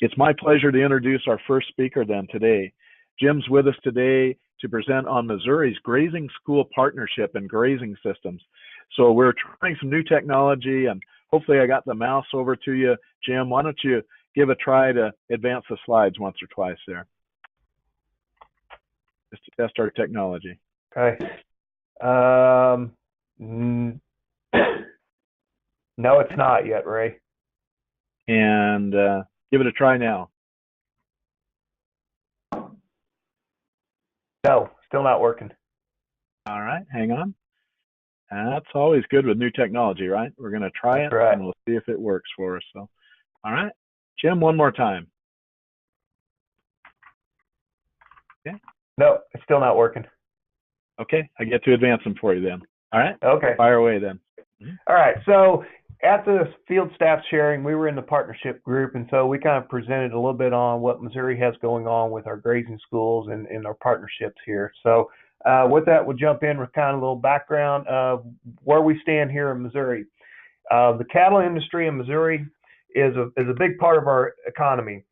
It's my pleasure to introduce our first speaker then today. Jim's with us today to present on Missouri's Grazing School Partnership and Grazing Systems. So we're trying some new technology, and hopefully I got the mouse over to you. Jim, why don't you give a try to advance the slides once or twice there, just to test our technology. Okay. No, it's not yet, Ray. And give it a try now. No, still not working. All right, hang on. That's always good with new technology, right? We're going to try it, and we'll see if it works for us. So, all right, Jim, one more time. Okay. No, it's still not working. Okay, I get to advance them for you then. All right. Okay. Fire away then. All right. So at the field staff sharing, we were in the partnership group, and so we kind of presented a little bit on what Missouri has going on with our grazing schools and our partnerships here. So with that, we'll jump in with kind of a little background of where we stand here in Missouri. The cattle industry in Missouri is a big part of our economy.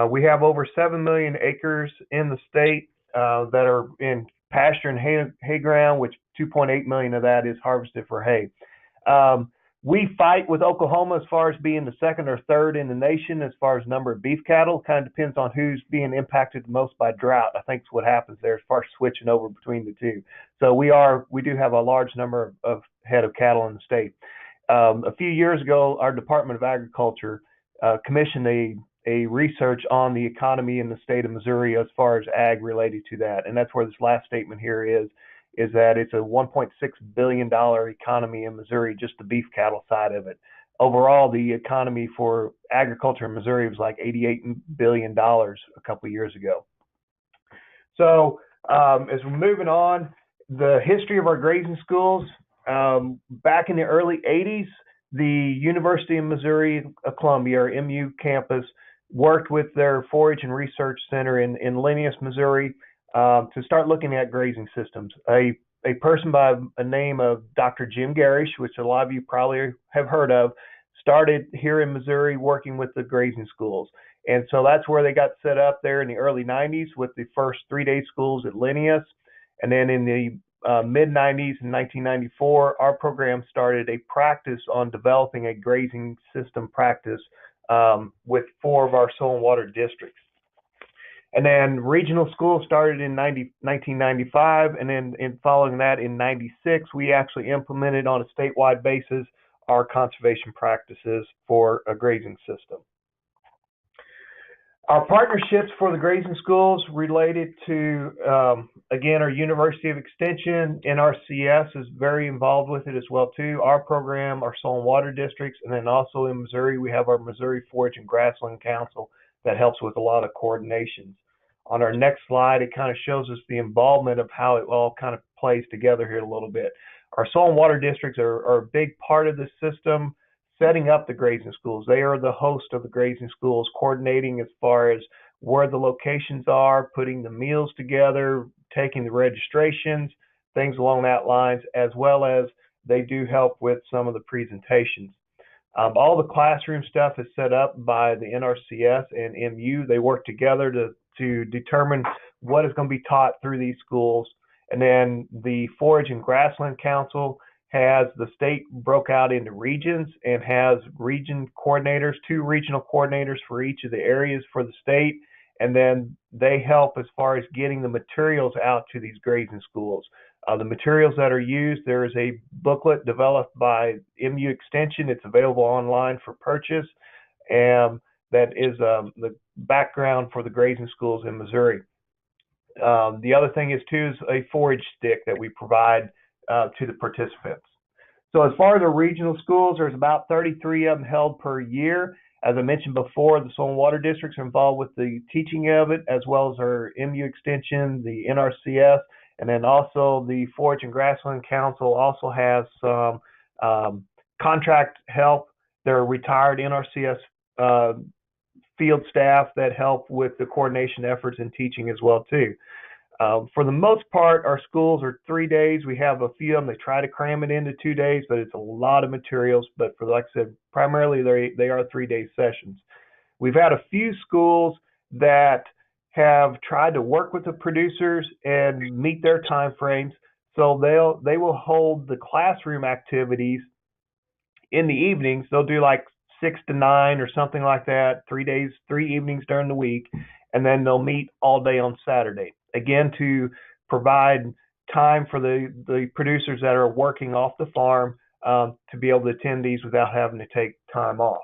We have over 7 million acres in the state that are in pasture and hay ground, which 2.8 million of that is harvested for hay. We fight with Oklahoma as far as being the second or third in the nation as far as number of beef cattle. Kind of depends on who's being impacted the most by drought. I think is what happens there as far as switching over between the two. So we do have a large number of head of cattle in the state. A few years ago, our Department of Agriculture commissioned a research on the economy in the state of Missouri as far as ag related to that. And that's where this last statement here is that it's a $1.6 billion economy in Missouri, just the beef cattle side of it. Overall, the economy for agriculture in Missouri was like $88 billion a couple of years ago. So as we're moving on, the history of our grazing schools, back in the early 80s, the University of Missouri Columbia, or MU campus, worked with their forage and research center in Linneus, Missouri, to start looking at grazing systems. A person by the name of Dr. Jim Garish, which a lot of you probably have heard of, started here in Missouri working with the grazing schools. And so that's where they got set up there in the early 90s with the first 3-day schools at Linneus. And then in the mid-90s, in 1994, our program started a practice on developing a grazing system practice with 4 of our soil and water districts. And then regional schools started in 1995, and then following that in 96, we actually implemented on a statewide basis our conservation practices for a grazing system. Our partnerships for the grazing schools related to, again, our University of Extension, NRCS is very involved with it as well too. Our program, our soil and water districts, and then also in Missouri, we have our Missouri Forage and Grassland Council that helps with a lot of coordinations. On our next slide, it kind of shows us the involvement of how it all kind of plays together here a little bit. Our soil and water districts are a big part of the system, setting up the grazing schools. They are the host of the grazing schools, coordinating as far as where the locations are, putting the meals together, taking the registrations, things along that lines, as well as they do help with some of the presentations. All the classroom stuff is set up by the NRCS and MU. They work together to determine what is going to be taught through these schools. And then the Forage and Grassland Council has the state broke out into regions and has region coordinators, 2 regional coordinators for each of the areas for the state. And then they help as far as getting the materials out to these grazing schools. The materials that are used, there is a booklet developed by MU Extension. It's available online for purchase. And that is the background for the grazing schools in Missouri. The other thing is a forage stick that we provide to the participants. So as far as the regional schools, there's about 33 of them held per year. As I mentioned before, the soil and water districts are involved with the teaching of it, as well as our MU Extension, the NRCS, and then also the Forage and Grassland Council also has some contract help. They're retired NRCS field staff that help with the coordination efforts and teaching as well too. For the most part, our schools are 3 days. We have a few of them, they try to cram it into 2 days, but it's a lot of materials. But for, like I said, primarily they are 3-day sessions. We've had a few schools that have tried to work with the producers and meet their time frames. So they will hold the classroom activities in the evenings. They'll do like 6 to 9 or something like that, 3 days, 3 evenings during the week, and then they'll meet all day on Saturday. Again, to provide time for the producers that are working off the farm to be able to attend these without having to take time off.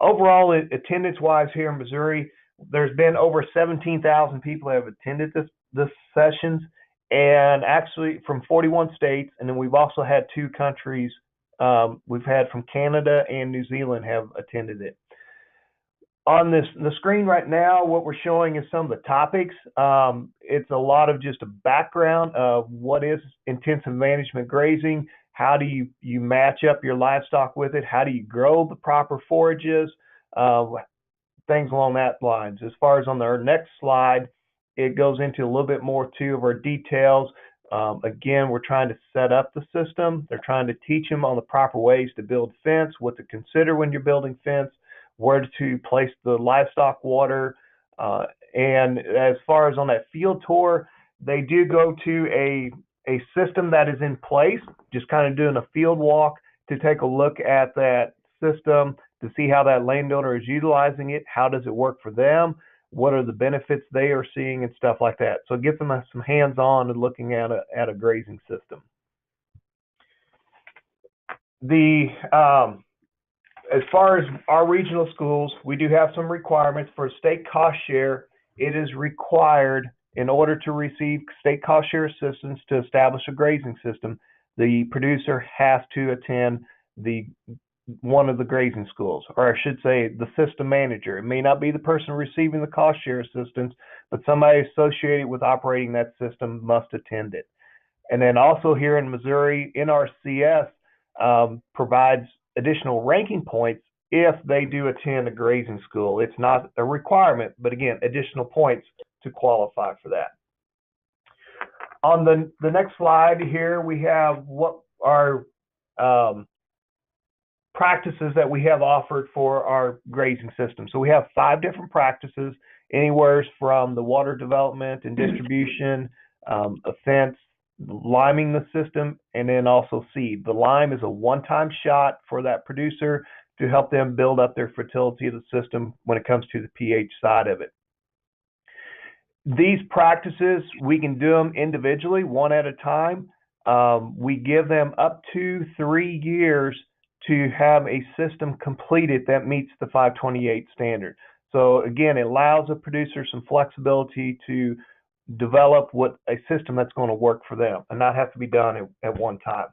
Overall, attendance-wise here in Missouri, there's been over 17,000 people that have attended this sessions, and actually from 41 states, and then we've also had 2 countries. We've had from Canada and New Zealand have attended it. On the screen right now, what we're showing is some of the topics. It's a lot of just a background of what is intensive management grazing, how do you match up your livestock with it, how do you grow the proper forages, things along that lines. As far as on our next slide, it goes into a little bit more too of our details. Again, we're trying to set up the system. They're trying to teach them on the proper ways to build fence, what to consider when you're building fence, where to place the livestock water. And as far as on that field tour, they do go to a system that is in place, just kind of doing a field walk to take a look at that system to see how that landowner is utilizing it, how does it work for them, what are the benefits they are seeing and stuff like that. So it gets them some hands-on and looking at a grazing system. As far as our regional schools, we do have some requirements for state cost share. It is required in order to receive state cost share assistance to establish a grazing system. The producer has to attend one of the grazing schools, or I should say the system manager. It may not be the person receiving the cost share assistance, but somebody associated with operating that system must attend it. And then also here in Missouri, NRCS provides additional ranking points if they do attend a grazing school. It's not a requirement, but again, additional points to qualify for that. On the next slide here, we have what our practices that we have offered for our grazing system. So we have 5 different practices, anywhere from the water development and distribution, a fence, liming the system, and then also seed. The lime is a one-time shot for that producer to help them build up their fertility of the system when it comes to the pH side of it. These practices, we can do them individually, one at a time. We give them up to 3 years to have a system completed that meets the 528 standard. So again, it allows a producer some flexibility to develop a system that's going to work for them and not have to be done at one time.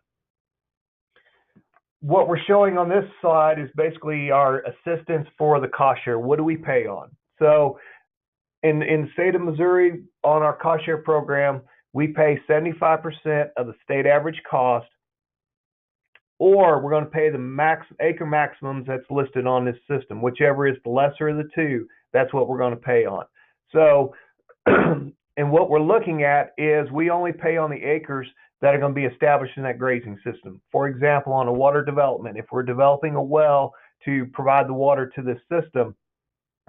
What we're showing on this slide is basically our assistance for the cost share. What do we pay on? So in the state of Missouri, on our cost share program, we pay 75% of the state average cost, or we're going to pay the acre maximums that's listed on this system. Whichever is the lesser of the two, that's what we're going to pay on. So, and what we're looking at is we only pay on the acres that are going to be established in that grazing system. For example, on a water development, if we're developing a well to provide the water to this system,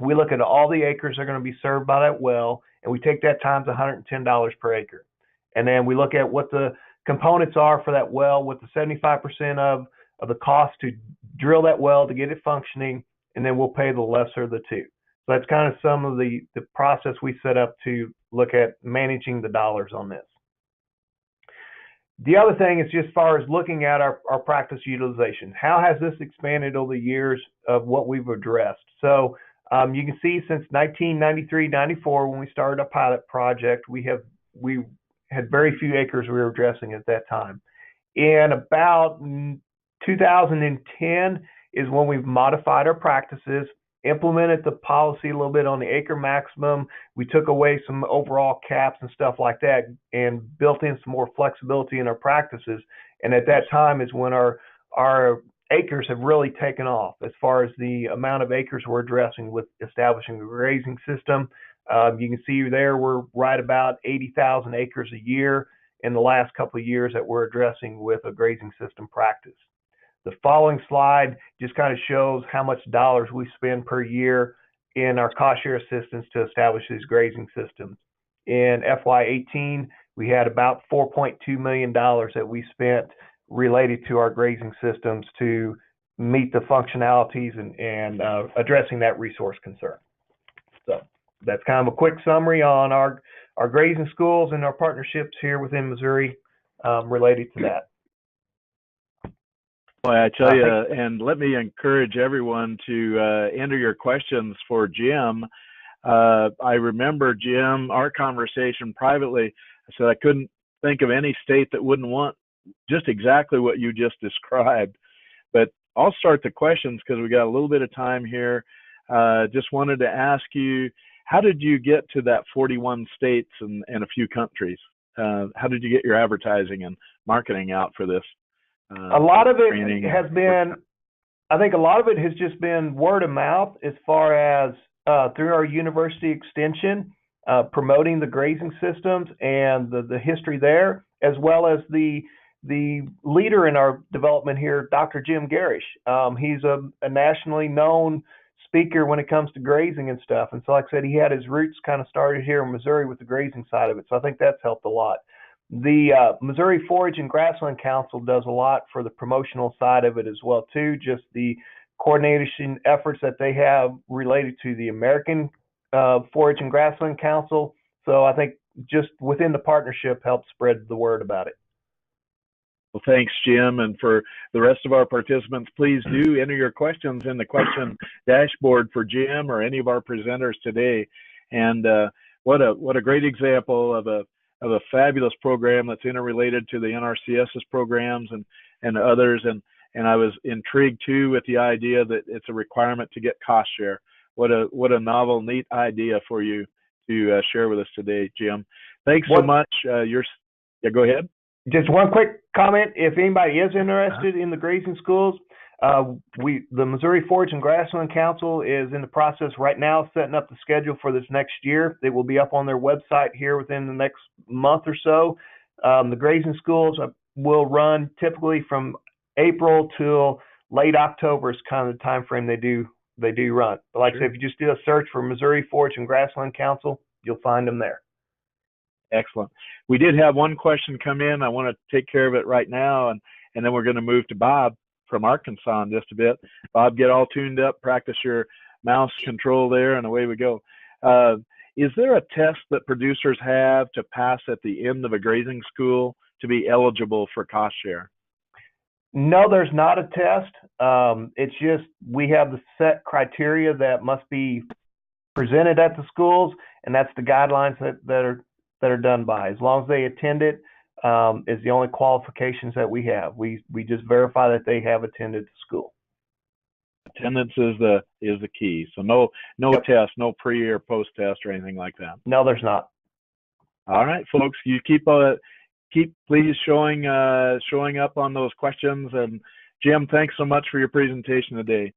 we look at all the acres that are going to be served by that well, and we take that times $110 per acre. And then we look at what the components are for that well with the 75% of the cost to drill that well to get it functioning, and then we'll pay the lesser of the two. So that's kind of some of the process we set up to look at managing the dollars on this. The other thing is just as far as looking at our practice utilization. How has this expanded over the years of what we've addressed? So you can see since 1993-94, when we started a pilot project, we had very few acres we were addressing at that time. In about 2010 is when we've modified our practices, implemented the policy a little bit on the acre maximum. We took away some overall caps and stuff like that and built in some more flexibility in our practices. And at that time is when our acres have really taken off as far as the amount of acres we're addressing with establishing a grazing system. You can see there we're right about 80,000 acres a year in the last couple of years that we're addressing with a grazing system practice. The following slide just kind of shows how much dollars we spend per year in our cost share assistance to establish these grazing systems. In FY18, we had about $4.2 million that we spent related to our grazing systems to meet the functionalities and addressing that resource concern. So that's kind of a quick summary on our grazing schools and our partnerships here within Missouri related to that. Well, I tell you, and let me encourage everyone to enter your questions for Jim. I remember, Jim, our conversation privately. I said I couldn't think of any state that wouldn't want just exactly what you just described. But I'll start the questions because we got a little bit of time here. Just wanted to ask you, how did you get to that 41 states and a few countries? How did you get your advertising and marketing out for this? A lot of it has been, I think a lot of it has just been word of mouth as far as through our university extension, promoting the grazing systems and the history there, as well as the leader in our development here, Dr. Jim Garish. He's a nationally known speaker when it comes to grazing and stuff. And so like I said, he had his roots kind of started here in Missouri with the grazing side of it. So I think that's helped a lot. The Missouri Forage and Grassland Council does a lot for the promotional side of it as well too, just the coordination efforts that they have related to the American Forage and Grassland Council. So I think just within the partnership helps spread the word about it. Well, thanks, Jim. And for the rest of our participants, please do enter your questions in the question dashboard for Jim or any of our presenters today. And what a great example of a fabulous program that's interrelated to the NRCS's programs and others. And I was intrigued too with the idea that it's a requirement to get cost share. What a novel, neat idea for you to share with us today, Jim. Thanks so much. Yeah, go ahead. Just one quick comment. If anybody is interested in the grazing schools, the Missouri Forage and Grassland Council is in the process right now setting up the schedule for this next year. It will be up on their website here within the next month or so. The grazing schools will run typically from April till late October is kind of the time frame they do run. But like I said, if you just do a search for Missouri Forage and Grassland Council, you'll find them there. Excellent. We did have one question come in. I want to take care of it right now, and then we're going to move to Bob from Arkansas in just a bit. Bob, get all tuned up, practice your mouse control there, and away we go. Is there a test that producers have to pass at the end of a grazing school to be eligible for cost share? No, there's not a test. It's just we have the set criteria that must be presented at the schools, and that's the guidelines that are done by. As long as they attend it, is the only qualifications that we have. We just verify that they have attended the school. Attendance is the key. So no test, no pre or post test or anything like that. No, there's not. All right, folks, you keep please showing up on those questions. And Jim, thanks so much for your presentation today.